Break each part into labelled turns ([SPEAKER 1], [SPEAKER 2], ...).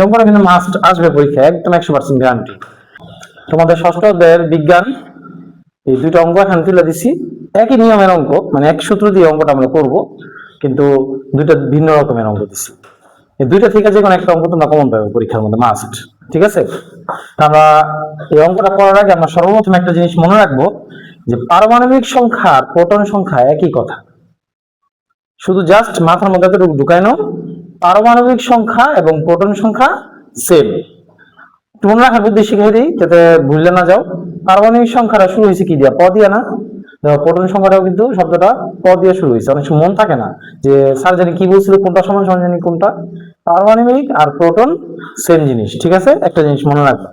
[SPEAKER 1] অঙ্কটা কিন্তু মাস্ট আসবে পরীক্ষা, একদম 100% গ্যারান্টি। তোমাদের ষষ্ঠদের বিজ্ঞান এই দুটো অঙ্ক এখানে তুলে দিছি, একই নিয়মের অঙ্ক, মানে এক সূত্র দিয়ে অঙ্কটা আমরা করব, কিন্তু দুইটা ভিন্ন রকমের অঙ্ক দিছি। এই দুইটা থেকে যে কোনো একটা অঙ্ক তোমরা কমন পাবে পরীক্ষার মধ্যে মাস্ট, ঠিক আছে? আমরা এই অঙ্কটা করার আগে আমরা সর্বপ্রথম একটা জিনিস মনে রাখবো, যে পারমাণবিক সংখ্যা আর প্রোটন সংখ্যা একই কথা। শুধু জাস্ট মাথার মধ্যে এতটুকু ঢুকায় নাও, পারমাণবিক সংখ্যা এবং প্রোটন সংখ্যা সেম। মনে রাখার বুদ্ধি শিখিয়ে দিই যাতে ভুললে না যাও। পারমাণবিক সংখ্যাটা শুরু হয়েছে কি দিয়া? প দিয়া না? প্রোটন সংখ্যাটাও কিন্তু শব্দটা প দিয়ে শুরু হয়েছে। অনেক সময় মন থাকে না যে স্যার জানি কি বলছিল, কোনটা সমান সমান জানি কোনটা। পারমাণবিক আর প্রোটন সেম জিনিস, ঠিক আছে? একটা জিনিস মনে রাখবা।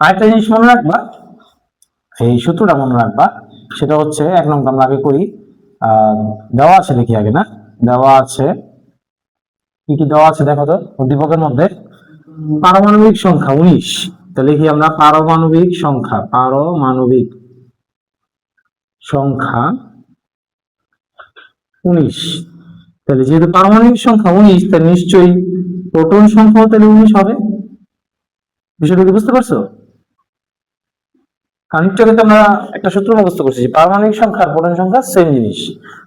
[SPEAKER 1] আরেকটা জিনিস মনে রাখবা, এই সূত্রটা মনে রাখবা, সেটা হচ্ছে 1 নং আমরা আগে করি। দেওয়া আছে দেখি আগে, না দেওয়া আছে কি কি দেওয়া আছে দেখো তো উদ্দীপকের মধ্যে। পারমাণবিক সংখ্যা 19, তাহলে লিখি আমরা পারমাণবিক সংখ্যা 19। তাহলে যেহেতু পারমাণবিক সংখ্যা 19, তাহলে নিশ্চয়ই প্রোটন সংখ্যাও তাহলে 19 হবে। বিষয়টা কি বুঝতে পারছো? কারণ একটু আগে তো আমরা একটা সূত্র মুখস্থ করছি, পারমাণবিক সংখ্যা আর প্রোটন সংখ্যা সেম জিনিস।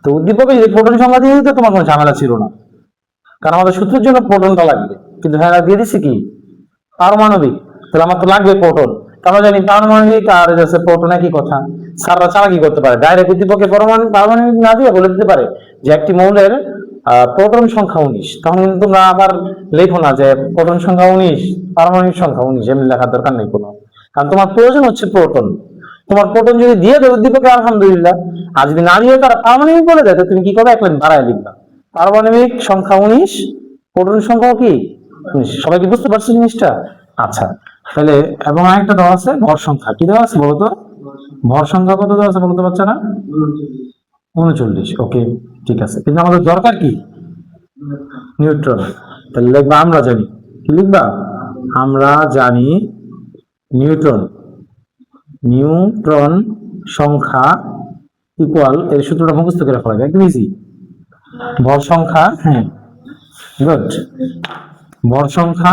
[SPEAKER 1] তো উদ্দীপকে যদি প্রোটন সংখ্যা দিয়ে দিত তোমার কোনো ঝামেলা ছিল না, কারণ আমাদের সূত্রের জন্য প্রোটনটা লাগবে। কিন্তু হ্যাঁ দিয়ে দিচ্ছি কি পারমাণবিক, তাহলে আমার তো লাগবে প্রোটন। আমরা জানি পারমাণবিক আর প্রোটন একই কথা। স্যাররা ছাড়া কি করতে পারে, ডাইরেক্ট উদ্দীপকে পারমাণবিক না দিয়ে বলে দিতে পারে যে একটি মৌলের প্রোটন সংখ্যা 19। তখন কিন্তু তোমরা আবার লেখো না যে প্রোটন সংখ্যা 19 পারমাণবিক সংখ্যা 19, এমনি লেখার দরকার নেই কোনো। কারণ তোমার প্রয়োজন হচ্ছে প্রোটন। তোমার প্রোটন যদি দিয়ে দেয় উদ্দীপকে আলহামদুলিল্লাহ, আর যদি না দিয়ে তারা পারমাণবিক বলে দেয়, তুমি কি করবে? এক লাইন বাড়ায় লিখবা পারমাণবিক সংখ্যা 19, প্রোটন সংখ্যাও কি 19। সবাই কি বুঝতে পারছো জিনিসটা? আচ্ছা, তাহলে এবং আরেকটা দেওয়া আছে ভর সংখ্যা। কি দেওয়া আছে বলতো? ভর সংখ্যা কত দেওয়া আছে বলতে বাচ্চারা? 39। ওকে, ঠিক আছে। কিন্তু আমাদের দরকার কি? নিউট্রন। তাহলে লিখবা আমরা জানি। কি লিখবা? আমরা জানি নিউট্রন। নিউট্রন সংখ্যা ইকুয়াল, এর সূত্রটা মুখস্থ করে ফেলা একদম ইজি। ভর সংখ্যা, হ্যাঁ গুড, ভর সংখ্যা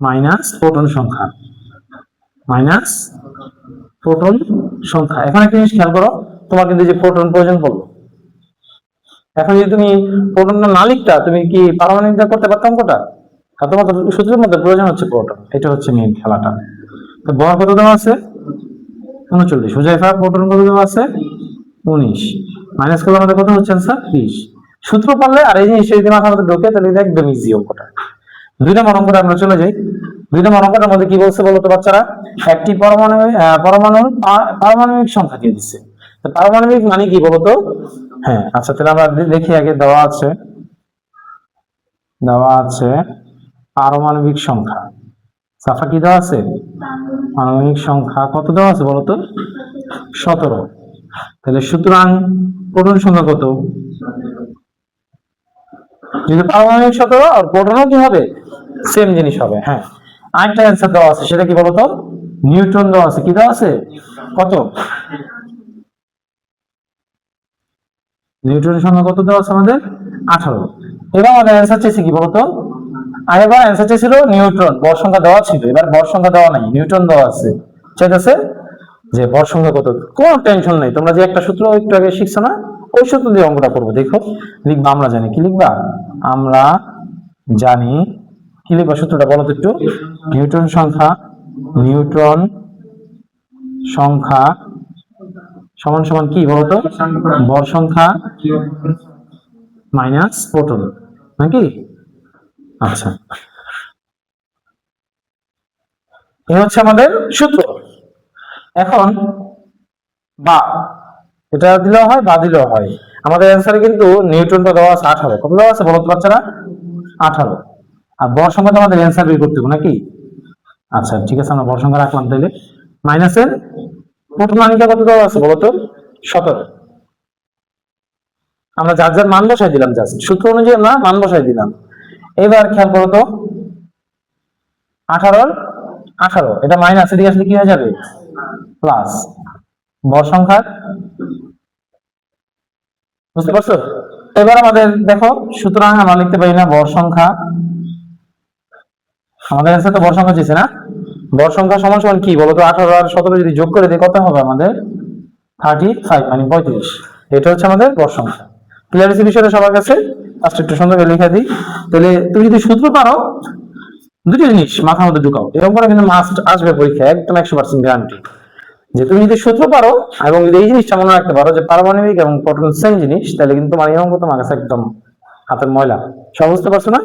[SPEAKER 1] মাইনাস প্রোটন সংখ্যা, মাইনাস প্রোটন সংখ্যা। এখন একটা জিনিস খেয়াল করো, তোমার কিন্তু যে প্রোটন প্রয়োজন পড়লো, এখন যদি তুমি প্রোটনটা না লিখতা, তুমি কি পারমাণবিকটা করতে পারতাম কোটা? আর তোমার তো সূত্রের মধ্যে প্রয়োজন হচ্ছে প্রোটন, এটা হচ্ছে মেইন খেলাটা। তো ভর কত দেওয়া আছে? 39। হুজাইফা প্রোটন কত দেওয়া আছে? 19। মাইনাস করলে আমাদের কত হচ্ছে আনসার? 20। সূত্র পারলে আর এই জিনিস যদি মাথার মধ্যে ঢোকে, তাহলে একদম ইজি অঙ্কটা। 2 নম্বর অঙ্কটা আমরা চলে যাই। 2 নম্বর অঙ্কটার মধ্যে কি বলছে বলতো বাচ্চারা? একটি পরমাণুর পারমাণবিক সংখ্যা দিয়ে দিচ্ছে। পারমাণবিক মানে কি বলতো? হ্যাঁ আচ্ছা, তাহলে আমরা দেখি আগে। দেওয়া আছে পারমাণবিক সংখ্যা। সাফা কি দেওয়া আছে? পারমাণবিক সংখ্যা কত দেওয়া আছে বলতো? 17। তাহলে সুতরাং প্রোটন সংখ্যা কত? যদি পারমাণবিক 17 আর প্রোটনও কি হবে? সেম জিনিস হবে। হ্যাঁ, আরেকটা অ্যান্সার দেওয়া আছে, সেটা কি বলতো? নিউট্রন দেওয়া আছে। কি দেওয়া আছে? কত? নিউট্রনের সংখ্যা কত দেওয়া আছে আমাদের? 18। এবার আমাদের অ্যান্সার চেয়েছে কি বলতো? আগেরবার অ্যান্সার চেয়েছিল নিউট্রন, ভর সংখ্যা দেওয়া ছিল। এবার ভর সংখ্যা দেওয়া নাই, নিউট্রন দেওয়া আছে। চাইতেছে যে ভর সংখ্যা কত। কোনো টেনশন নেই, তোমরা যে একটা সূত্র একটু আগে শিখছো না, ওই সূত্র দিয়ে অঙ্কটা করবো। দেখো লিখবা আমরা জানি। কি লিখবা? আমরা জানি। কি লিখবা সূত্রটা বলো তো একটু? নিউট্রন সংখ্যা সমান সমান কি বলতো? ভর সংখ্যা মাইনাস প্রোটন, নাকি? আচ্ছা, এ হচ্ছে আমাদের সূত্র। এখন বা এটা দিলেও হয় বা দিলেও হয়। আমাদের অ্যান্সারে কিন্তু নিউটনটা দেওয়া আছে 18। কত দেওয়া আছে বলতো বাচ্চারা? 18। আর ভর সংখ্যা তো আমাদের অ্যান্সার বের করতে হবে, নাকি? আচ্ছা ঠিক আছে, আমরা ভর সংখ্যা রাখলাম। তাহলে মাইনাসের প্রোটন মানটা কত দেওয়া আছে বলতো? 17। আমরা যার যার মান বসাই দিলাম, জাস্ট সূত্র অনুযায়ী আমরা মান বসাই দিলাম। এবার খেয়াল করো তো, 18 এটা মাইনাস, এদিকে আসলে কি হয়ে যাবে? প্লাস। ভর সংখ্যা বুঝতে পারছো? এবার আমাদের দেখো, সুতরাং আমরা লিখতে পারি না ভর সংখ্যা, আমাদের কাছে তো ভর সংখ্যা দিয়েছে না, ভর সংখ্যা সমান সমান কি বলতো, 18 আর 17 যদি যোগ করে দিই কত হবে আমাদের, 35 মানে 35। এটা হচ্ছে আমাদের ভর সংখ্যা। ক্লিয়ার হচ্ছে বিষয়টা সবার কাছে? ফার্স্ট একটু সুন্দর করে লিখে দিই। তাহলে তুমি যদি সূত্র পারো, দুটো জিনিস মাথার মধ্যে ঢুকাও, এরকম করে কিন্তু মাস্ট আসবে পরীক্ষা, একদম 100% গ্যারান্টি। যে তুমি যদি সূত্র পারো এবং যদি এই জিনিসটা মনে রাখতে পারো যে পারমাণবিক এবং প্রোটন সেম জিনিস, তাহলে কিন্তু তোমার এই অঙ্ক তোমার কাছে একদম হাতের ময়লা। সব বুঝতে পারছো না?